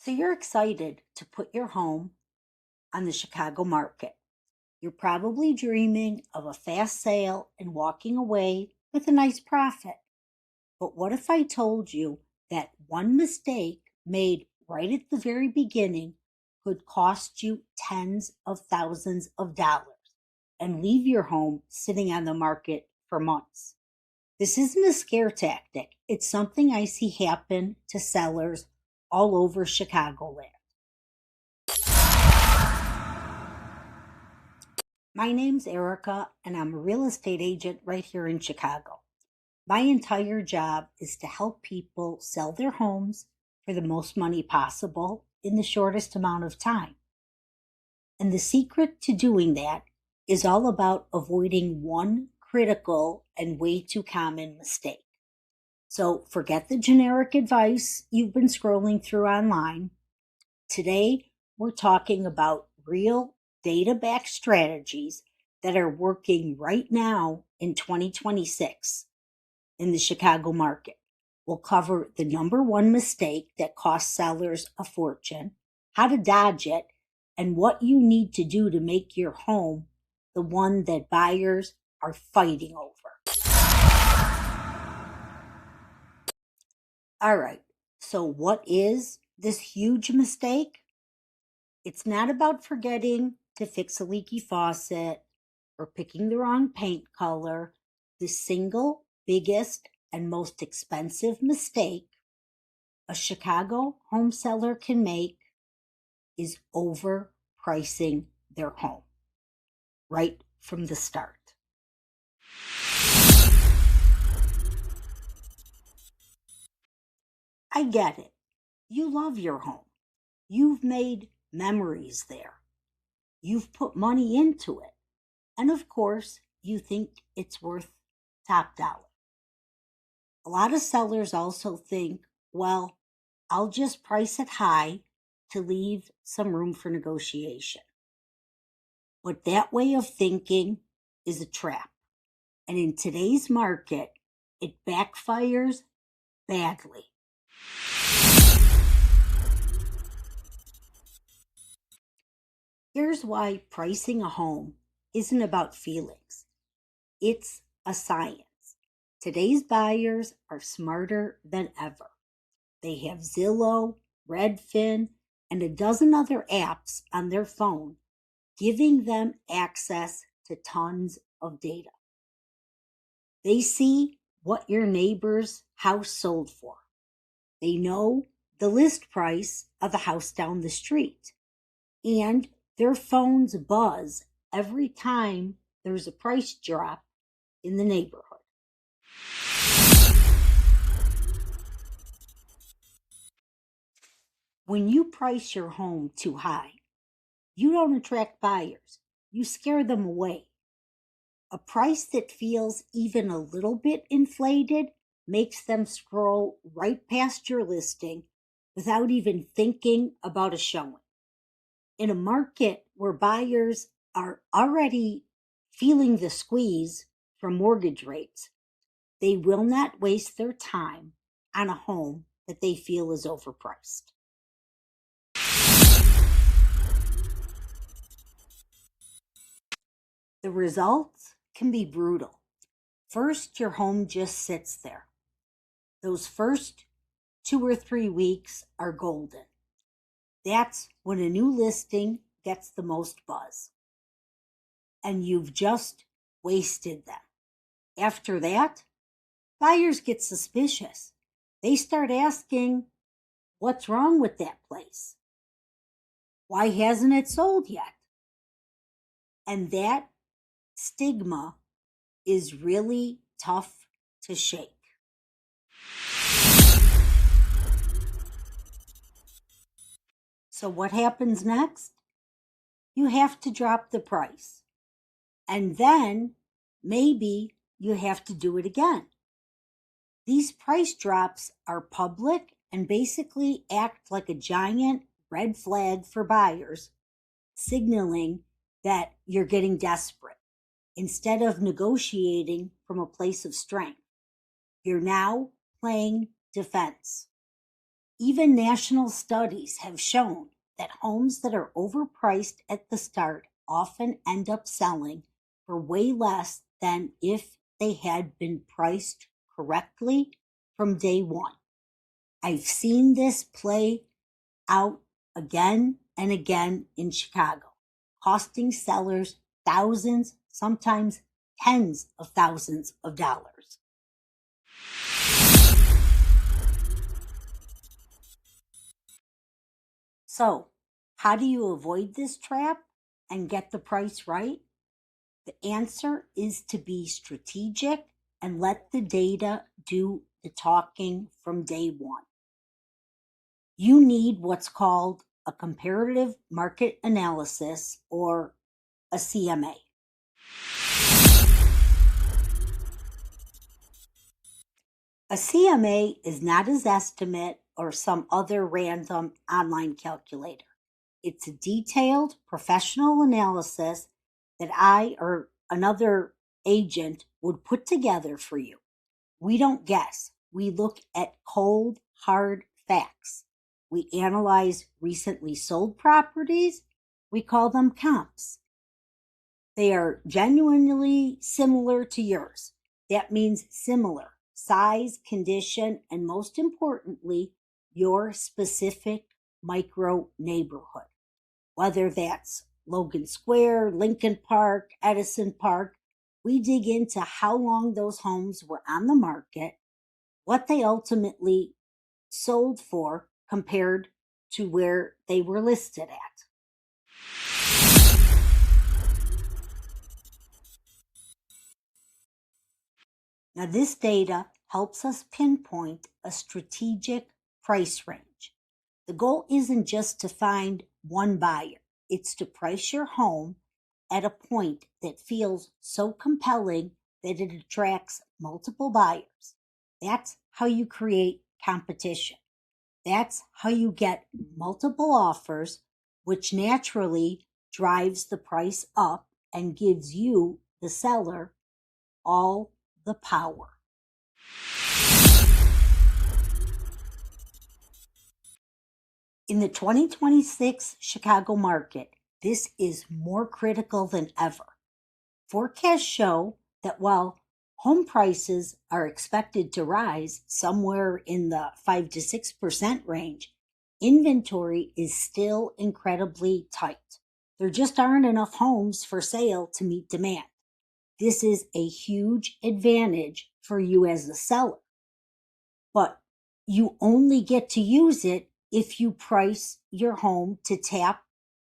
So you're excited to put your home on the Chicago market. You're probably dreaming of a fast sale and walking away with a nice profit. But what if I told you that one mistake made right at the very beginning could cost you tens of thousands of dollars and leave your home sitting on the market for months? This isn't a scare tactic. It's something I see happen to sellers all over Chicagoland. My name's Erica, and I'm a real estate agent right here in Chicago. My entire job is to help people sell their homes for the most money possible in the shortest amount of time. And the secret to doing that is all about avoiding one critical and way too common mistake. So forget the generic advice you've been scrolling through online. Today, we're talking about real data-backed strategies that are working right now in 2026 in the Chicago market. We'll cover the number one mistake that costs sellers a fortune, how to dodge it, and what you need to do to make your home the one that buyers are fighting over. All right, so what is this huge mistake? It's not about forgetting to fix a leaky faucet or picking the wrong paint color. The single biggest and most expensive mistake a Chicago home seller can make is overpricing their home right from the start. I get it. You love your home. You've made memories there. You've put money into it. And of course, you think it's worth top dollar. A lot of sellers also think, well, I'll just price it high to leave some room for negotiation. But that way of thinking is a trap. And in today's market, it backfires badly. Here's why pricing a home isn't about feelings. It's a science. Today's buyers are smarter than ever. They have Zillow, Redfin, and a dozen other apps on their phone, giving them access to tons of data. They see what your neighbor's house sold for. They know the list price of the house down the street. And their phones buzz every time there's a price drop in the neighborhood. When you price your home too high, you don't attract buyers. You scare them away. A price that feels even a little bit inflated makes them scroll right past your listing without even thinking about a showing. In a market where buyers are already feeling the squeeze from mortgage rates, they will not waste their time on a home that they feel is overpriced. The results can be brutal. First, your home just sits there. Those first 2 or 3 weeks are golden. That's when a new listing gets the most buzz. And you've just wasted them. After that, buyers get suspicious. They start asking, what's wrong with that place? Why hasn't it sold yet? And that stigma is really tough to shake. So what happens next? You have to drop the price. And then maybe you have to do it again. These price drops are public and basically act like a giant red flag for buyers, signaling that you're getting desperate. Instead of negotiating from a place of strength, you're now playing defense. Even national studies have shown that homes that are overpriced at the start often end up selling for way less than if they had been priced correctly from day one. I've seen this play out again and again in Chicago, costing sellers thousands, sometimes tens of thousands of dollars. So, how do you avoid this trap and get the price right? The answer is to be strategic and let the data do the talking from day one. You need what's called a comparative market analysis, or a CMA. A CMA is not an estimate or some other random online calculator. It's a detailed professional analysis that I or another agent would put together for you. We don't guess. We look at cold, hard facts. We analyze recently sold properties. We call them comps. They are genuinely similar to yours. That means similar size, condition, and most importantly, your specific micro neighborhood. Whether that's Logan Square, Lincoln Park, Edison Park, we dig into how long those homes were on the market, what they ultimately sold for compared to where they were listed at. Now, this data helps us pinpoint a strategic price range. The goal isn't just to find one buyer, it's to price your home at a point that feels so compelling that it attracts multiple buyers. That's how you create competition. That's how you get multiple offers, which naturally drives the price up and gives you, the seller, all the power. In the 2026 Chicago market, this is more critical than ever. Forecasts show that while home prices are expected to rise somewhere in the 5 to 6% range, inventory is still incredibly tight. There just aren't enough homes for sale to meet demand. This is a huge advantage for you as a seller, but you only get to use it if you price your home to tap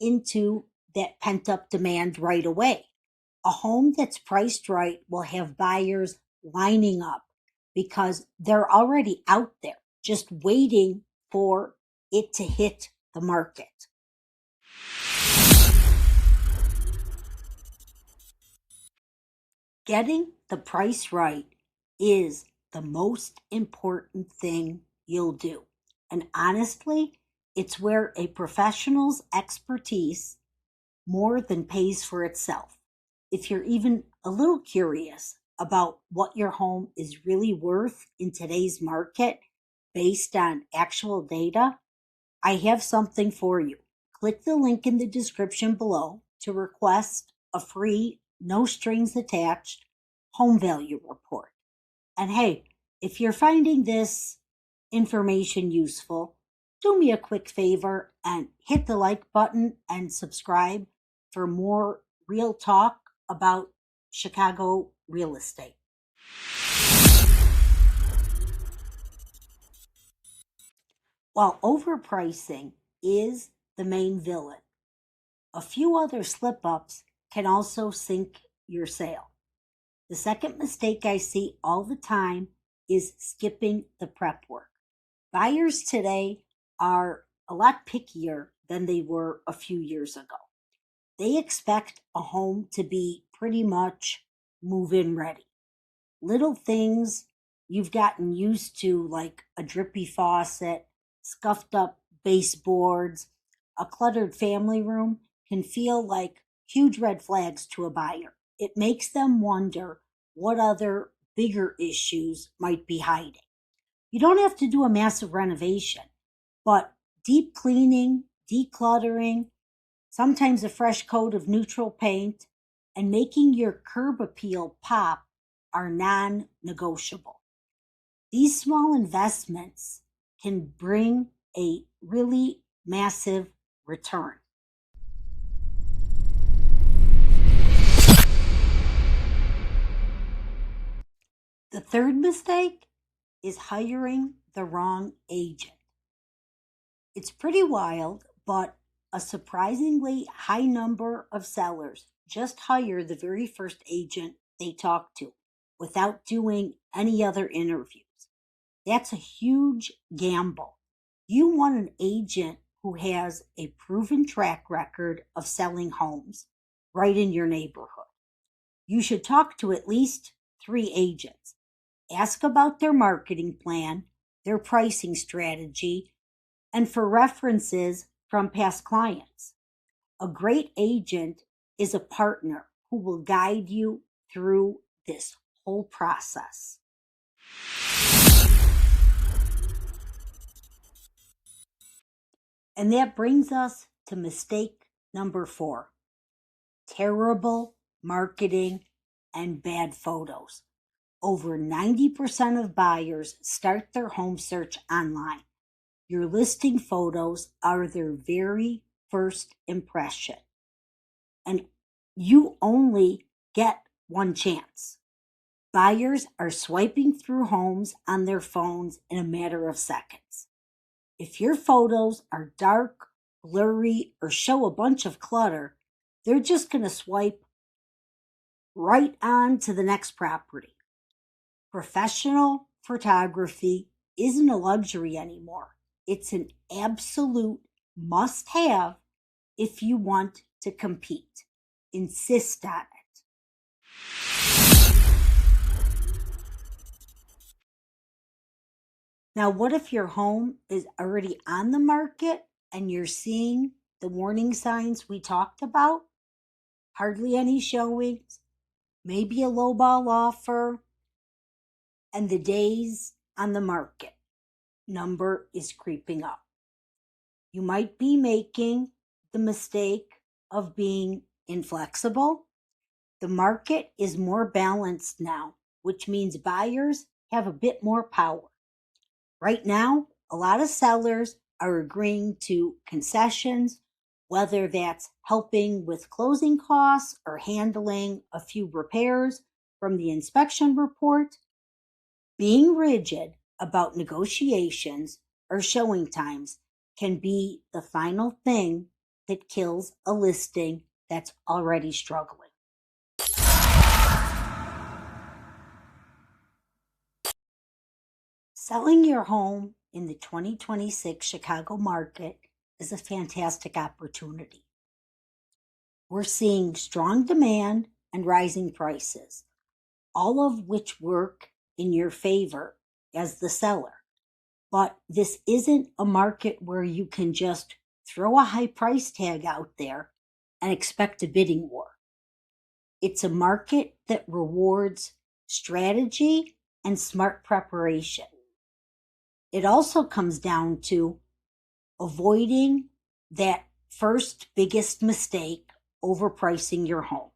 into that pent-up demand right away. A home that's priced right will have buyers lining up because they're already out there just waiting for it to hit the market. Getting the price right is the most important thing you'll do. And honestly, it's where a professional's expertise more than pays for itself. If you're even a little curious about what your home is really worth in today's market based on actual data, I have something for you. Click the link in the description below to request a free, no strings attached home value report. And hey, if you're finding this information useful, do me a quick favor and hit the like button and subscribe for more real talk about Chicago real estate. While overpricing is the main villain, a few other slip ups can also sink your sale. The second mistake I see all the time is skipping the prep work. Buyers today are a lot pickier than they were a few years ago. They expect a home to be pretty much move-in ready. Little things you've gotten used to, like a drippy faucet, scuffed up baseboards, a cluttered family room, can feel like huge red flags to a buyer. It makes them wonder what other bigger issues might be hiding. You don't have to do a massive renovation. But deep cleaning, decluttering, sometimes a fresh coat of neutral paint, and making your curb appeal pop are non negotiable. These small investments can bring a really massive return. The third mistake is hiring the wrong agent. It's pretty wild, but a surprisingly high number of sellers just hire the very first agent they talk to without doing any other interviews. That's a huge gamble. You want an agent who has a proven track record of selling homes right in your neighborhood. You should talk to at least 3 agents. Ask about their marketing plan, their pricing strategy, and for references from past clients. A great agent is a partner who will guide you through this whole process. And that brings us to mistake number 4: terrible marketing and bad photos. Over 90% of buyers start their home search online. Your listing photos are their very first impression, and you only get one chance. Buyers are swiping through homes on their phones in a matter of seconds. If your photos are dark, blurry, or show a bunch of clutter, they're just going to swipe right on to the next property. Professional photography isn't a luxury anymore. It's an absolute must have if you want to compete. Insist on it. Now, what if your home is already on the market and you're seeing the warning signs we talked about? Hardly any showings, maybe a lowball offer, and the days on the market number is creeping up. You might be making the mistake of being inflexible. The market is more balanced now, which means buyers have a bit more power. Right now, a lot of sellers are agreeing to concessions, whether that's helping with closing costs or handling a few repairs from the inspection report. Being rigid about negotiations or showing times can be the final thing that kills a listing that's already struggling. Selling your home in the 2026 Chicago market is a fantastic opportunity. We're seeing strong demand and rising prices, all of which work in your favor as the seller. But this isn't a market where you can just throw a high price tag out there and expect a bidding war. It's a market that rewards strategy and smart preparation. It also comes down to avoiding that first biggest mistake, overpricing your home.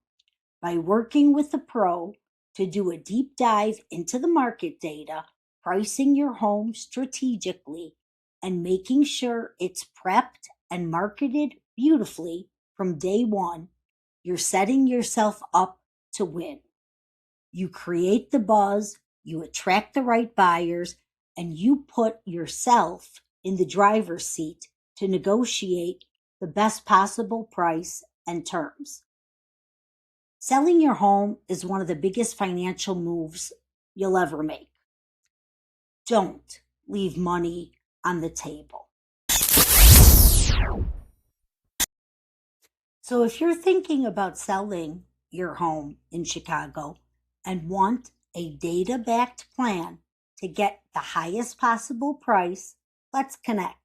By working with a pro to do a deep dive into the market data, pricing your home strategically, and making sure it's prepped and marketed beautifully from day one, you're setting yourself up to win. You create the buzz, you attract the right buyers, and you put yourself in the driver's seat to negotiate the best possible price and terms. Selling your home is one of the biggest financial moves you'll ever make. Don't leave money on the table. So if you're thinking about selling your home in Chicago and want a data-backed plan to get the highest possible price, let's connect.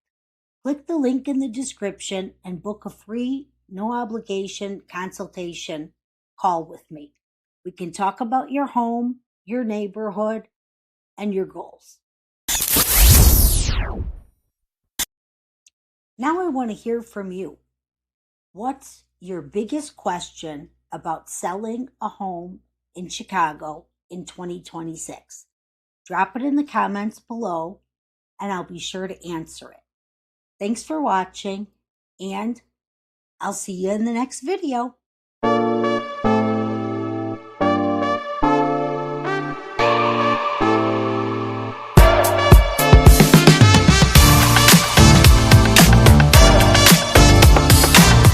Click the link in the description and book a free, no obligation consultation call with me. We can talk about your home, your neighborhood, and your goals. Now I want to hear from you. What's your biggest question about selling a home in Chicago in 2026? Drop it in the comments below and I'll be sure to answer it. Thanks for watching, and I'll see you in the next video.